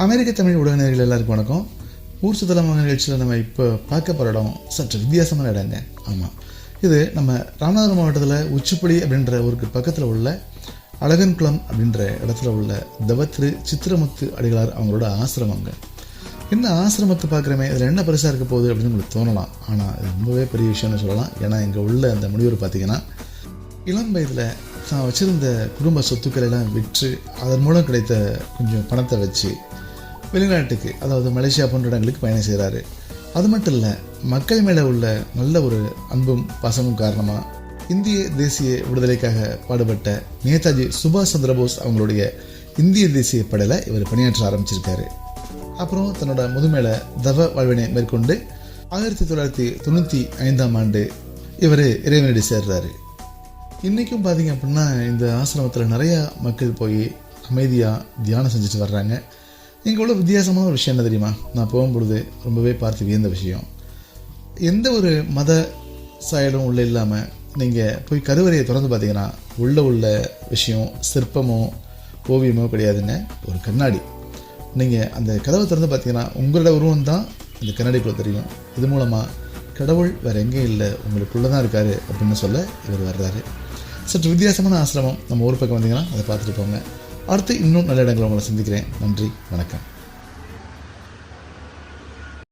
அமெரிக்க தமிழ் ஊடக நேயர்கள் எல்லாருக்கும் வணக்கம். ஊர் சுத்தலமாக நிகழ்ச்சியில் நம்ம இப்போ பார்க்க போகிற இடம் சற்று வித்தியாசமான இடங்க. ஆமாம், இது நம்ம ராமநாதபுரம் மாவட்டத்தில் உச்சிப்புடி அப்படின்ற ஊருக்கு பக்கத்தில் உள்ள அழகன்குளம் அப்படின்ற இடத்துல உள்ள தவத்திரு சித்திரமுத்து அடிகளார் அவங்களோட ஆசிரமங்க. இந்த ஆசிரமத்தை பார்க்குறமே இதில் என்ன பெருசாக இருக்க போகுது அப்படின்னு உங்களுக்கு தோணலாம். ஆனால் இது ரொம்பவே பெரிய விஷயம்னு சொல்லலாம். ஏன்னா இங்கே உள்ள அந்த முனிவர் பார்த்திங்கன்னா இளம் வயதில் தான் வச்சுருந்த குடும்ப சொத்துக்களை எல்லாம் விற்று அதன் மூலம் கிடைத்த கொஞ்சம் பணத்தை வச்சு வெளிநாட்டுக்கு, அதாவது மலேசியா போன்ற இடங்களுக்கு பயணம் செய்கிறாரு. அது மட்டும் இல்லை, மக்கள் மேலே உள்ள நல்ல ஒரு அன்பும் பாசமும் காரணமாக இந்திய தேசிய விடுதலைக்காக பாடுபட்ட நேதாஜி சுபாஷ் சந்திரபோஸ் அவங்களுடைய இந்திய தேசிய படையில் இவர் பணியாற்ற ஆரம்பிச்சிருக்காரு. அப்புறம் தன்னோட முதுமையில தவ வாழ்வினை மேற்கொண்டு 1995ஆம் ஆண்டு இவர் இறைவனடி சேர்றாரு. இன்றைக்கும் பார்த்தீங்க அப்படின்னா இந்த ஆசிரமத்தில் நிறையா மக்கள் போய் அமைதியாக தியானம் செஞ்சுட்டு வர்றாங்க. இங்கே உள்ள வித்தியாசமான ஒரு விஷயம் என்ன தெரியுமா? நான் போகும்பொழுது ரொம்பவே பார்த்து வியந்த விஷயம், எந்த ஒரு மத சாயலும் உள்ளே இல்லாமல் நீங்கள் போய் கருவறையை திறந்து பார்த்தீங்கன்னா உள்ள விஷயம் சிற்பமோ ஓவியமோ கிடையாதுங்க. ஒரு கண்ணாடி. நீங்கள் அந்த கதவை திறந்து பார்த்தீங்கன்னா உங்களோட உருவம் தான் இந்த கண்ணாடிக்குள்ளே தெரியும். இது மூலமாக கடவுள் வேறு எங்கேயும் இல்லை, உங்களுக்குள்ளே தான் இருக்கார் அப்படின்னு சொல்ல இவர் வர்றாரு. சற்று வித்தியாசமான ஆசிரமம். நம்ம ஊர் பக்கம் வந்தீங்கன்னா அதை பார்த்துட்டு போங்க. அடுத்து இன்னும் நல்ல இடங்களை உங்களை சந்திக்கிறேன். நன்றி, வணக்கம்.